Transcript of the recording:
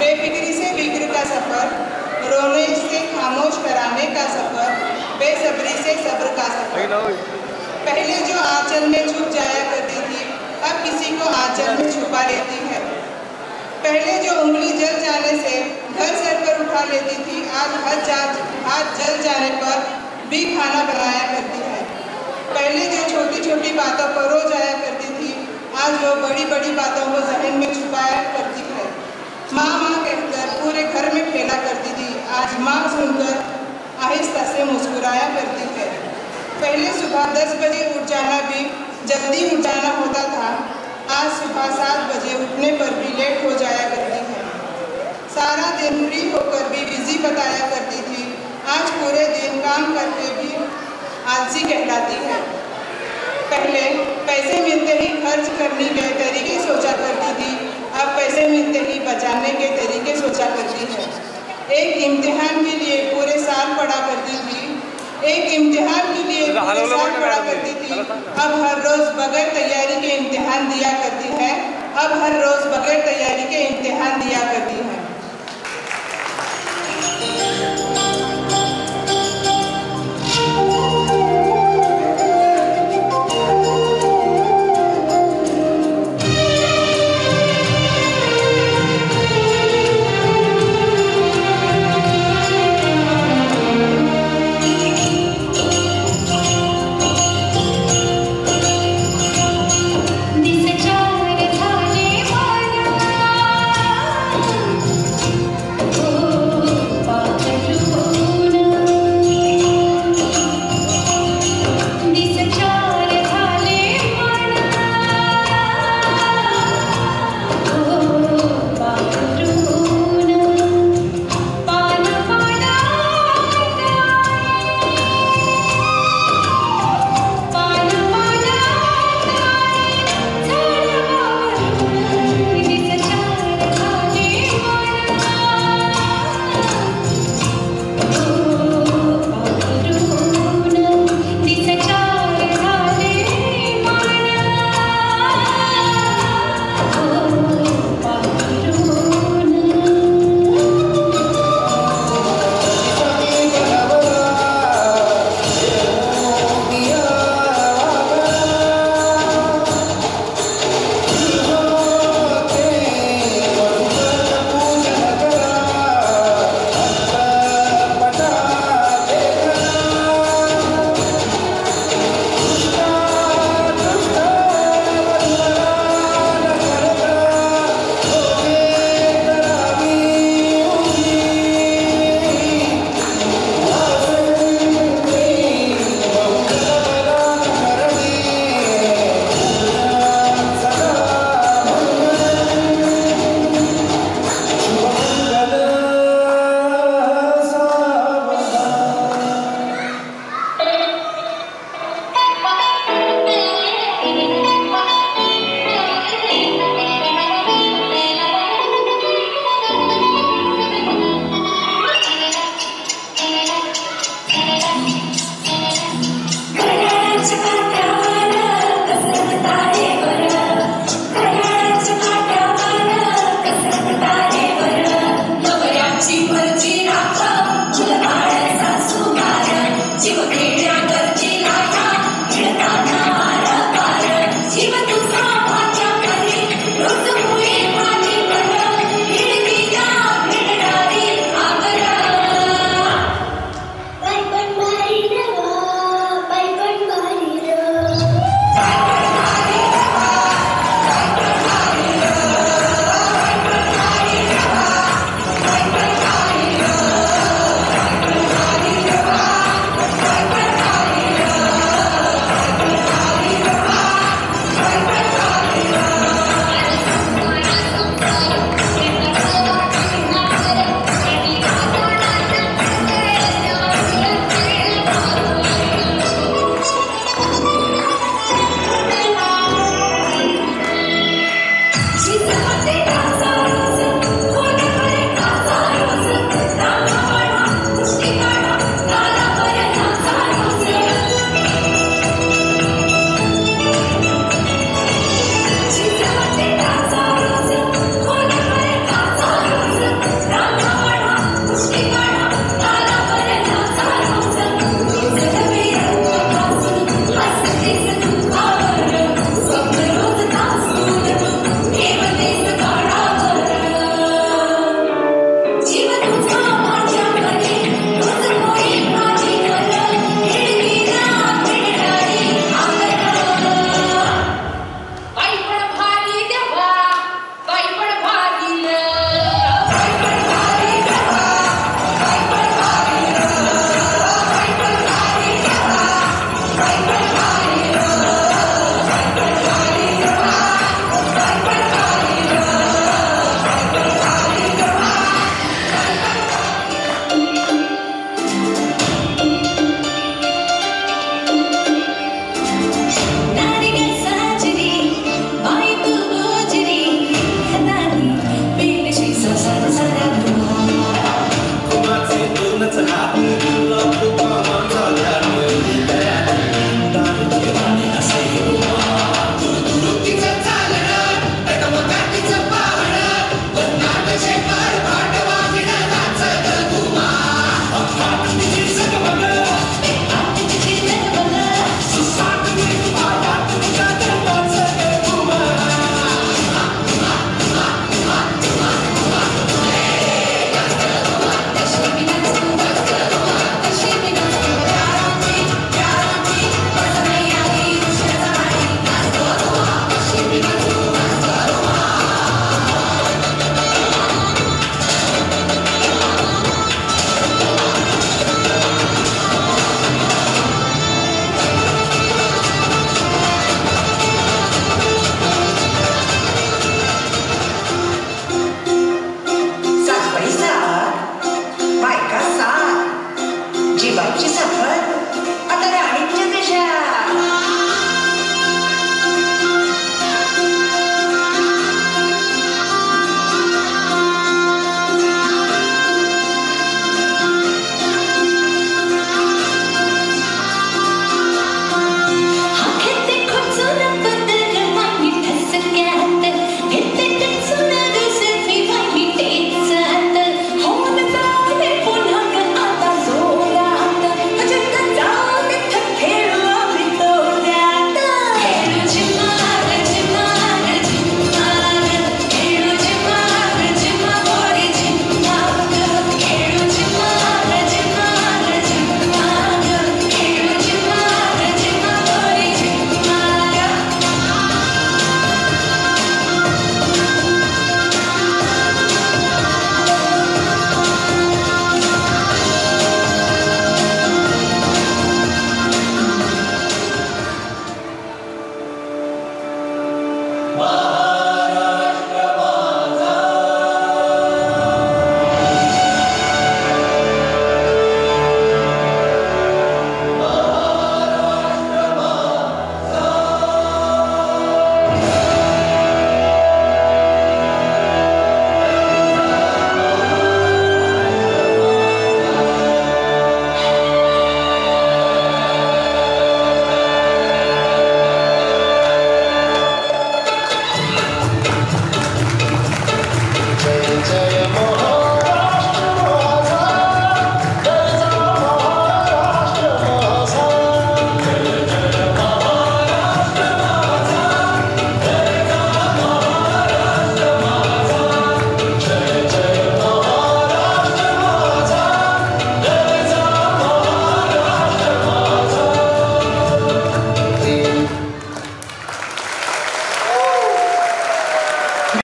बेफिक्री से फिक्र का सफ़र, रोने से खामोश कराने का सफ़र, बेसब्री से सब्र का सफ़र। पहले जो आंचल में छुप जाया करती थी, अब किसी को आंचल में छुपा लेती है। पहले जो उंगली जल जाने से घर सर पर उठा लेती थी, आज हाथ जल जाने पर भी खाना बनाया करती है। पहले जो छोटी छोटी बातों पर रो जाया करती थी, आज वो बड़ी बड़ी बातों को जहन में छुपाया करती है। माँ माँ कहकर पूरे घर में खेला करती थी, आज माँ सुनकर आहिस्ता से मुस्कुराया करती है। पहले सुबह 10 बजे उठ जाना भी जल्दी उठ जाना होता था, आज सुबह 7 बजे उठने पर भी लेट हो जाया करती है। सारा दिन फ्री होकर भी बिजी बताया करती थी, आज पूरे दिन काम करके भी आलसी कहलाती है। पहले पैसे मिलते ही खर्च करने के तरीके सोचा करती थी, अब पैसे मिलते ही बचाने के तरीके सोचा करती है। एक इम्तिहान के लिए पूरे साल पढ़ा करती थी, एक इम्तिहान के लिए पूरे साल पढ़ा करती थी, अब हर रोज़ बगैर तैयारी के इम्तिहान दिया करती है, अब हर रोज़ बगैर तैयारी के इम्तिहान दिया करती है।